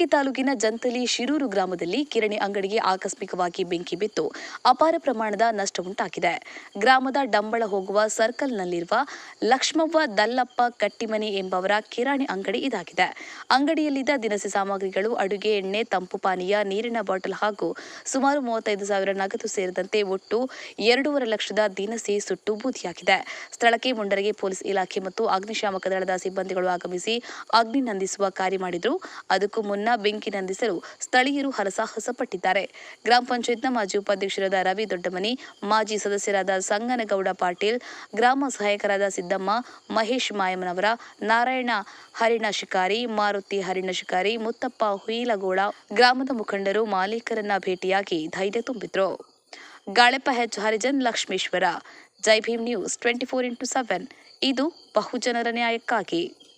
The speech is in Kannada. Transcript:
ಕಲಬುರಗಿ ತಾಲೂಕಿನ ಜಂತಲಿ ಶಿರೂರು ಗ್ರಾಮದಲ್ಲಿ ಕಿರಣಿ ಅಂಗಡಿಗೆ ಆಕಸ್ಮಿಕವಾಗಿ ಬೆಂಕಿ ಬಿದ್ದು ಅಪಾರ ಪ್ರಮಾಣದ ನಷ್ಟವುಂಟಾಗಿದೆ. ಗ್ರಾಮದ ಡಂಬಳ ಹೋಗುವ ಸರ್ಕಲ್ನಲ್ಲಿರುವ ಲಕ್ಷ್ಮವ್ವ ದಲ್ಲಪ್ಪ ಕಟ್ಟಿಮನಿ ಎಂಬವರ ಕಿರಾಣಿ ಅಂಗಡಿ ಇದಾಗಿದೆ. ಅಂಗಡಿಯಲ್ಲಿದ್ದ ದಿನಸಿ ಸಾಮಗ್ರಿಗಳು, ಅಡುಗೆ ಎಣ್ಣೆ, ತಂಪು ಪಾನೀಯ, ನೀರಿನ ಬಾಟಲ್ ಹಾಗೂ ಸುಮಾರು 35,000 ನಗದು ಸೇರಿದಂತೆ ಒಟ್ಟು 2.5 ಲಕ್ಷದ ದಿನಸಿ ಸುಟ್ಟು ಬೂದಿಯಾಗಿದೆ. ಸ್ಥಳಕ್ಕೆ ಮುಂಡರಗಿ ಪೊಲೀಸ್ ಇಲಾಖೆ ಮತ್ತು ಅಗ್ನಿಶಾಮಕ ದಳದ ಸಿಬ್ಬಂದಿಗಳು ಆಗಮಿಸಿ ಅಗ್ನಿ ನಂದಿಸುವ ಕಾರ್ಯ ಮಾಡಿದ್ರು. ಅದಕ್ಕೂ ಮುನ್ನ ಬೆಂಕಿ ನಂದಿಸಲು ಸ್ಥಳೀಯರು ಹರಸಾಹಸ ಪಟ್ಟಿದ್ದಾರೆ. ಗ್ರಾಮ ಪಂಚಾಯತ್ನ ಮಾಜಿ ಉಪಾಧ್ಯಕ್ಷರಾದ ರವಿ ದೊಡ್ಡಮನಿ, ಮಾಜಿ ಸದಸ್ಯರಾದ ಸಂಗನಗೌಡ ಪಾಟೀಲ್, ಗ್ರಾಮ ಸಹಾಯಕರಾದ ಸಿದ್ದಮ್ಮ, ಮಹೇಶ್ ಮಾಯಮ್ಮನವರ, ನಾರಾಯಣ ಹರಿಣ ಶಿಕಾರಿ, ಮಾರುತಿ ಹರಿಣ ಶಿಕಾರಿ, ಮುತ್ತಪ್ಪ ಹುಯಿಲಗೋಳ ಗ್ರಾಮದ ಮುಖಂಡರು ಮಾಲೀಕರನ್ನ ಭೇಟಿಯಾಗಿ ಧೈರ್ಯ ತುಂಬಿದ್ರು. ಗಾಳೆಪ್ಪ ಹೆಚ್ ಹರಿಜನ್, ಲಕ್ಷ್ಮೇಶ್ವರ. ಜೈ ಭೀಮ್ ನ್ಯೂಸ್ 24x7 ಇದು ಬಹುಜನರ ನ್ಯಾಯಕ್ಕಾಗಿ.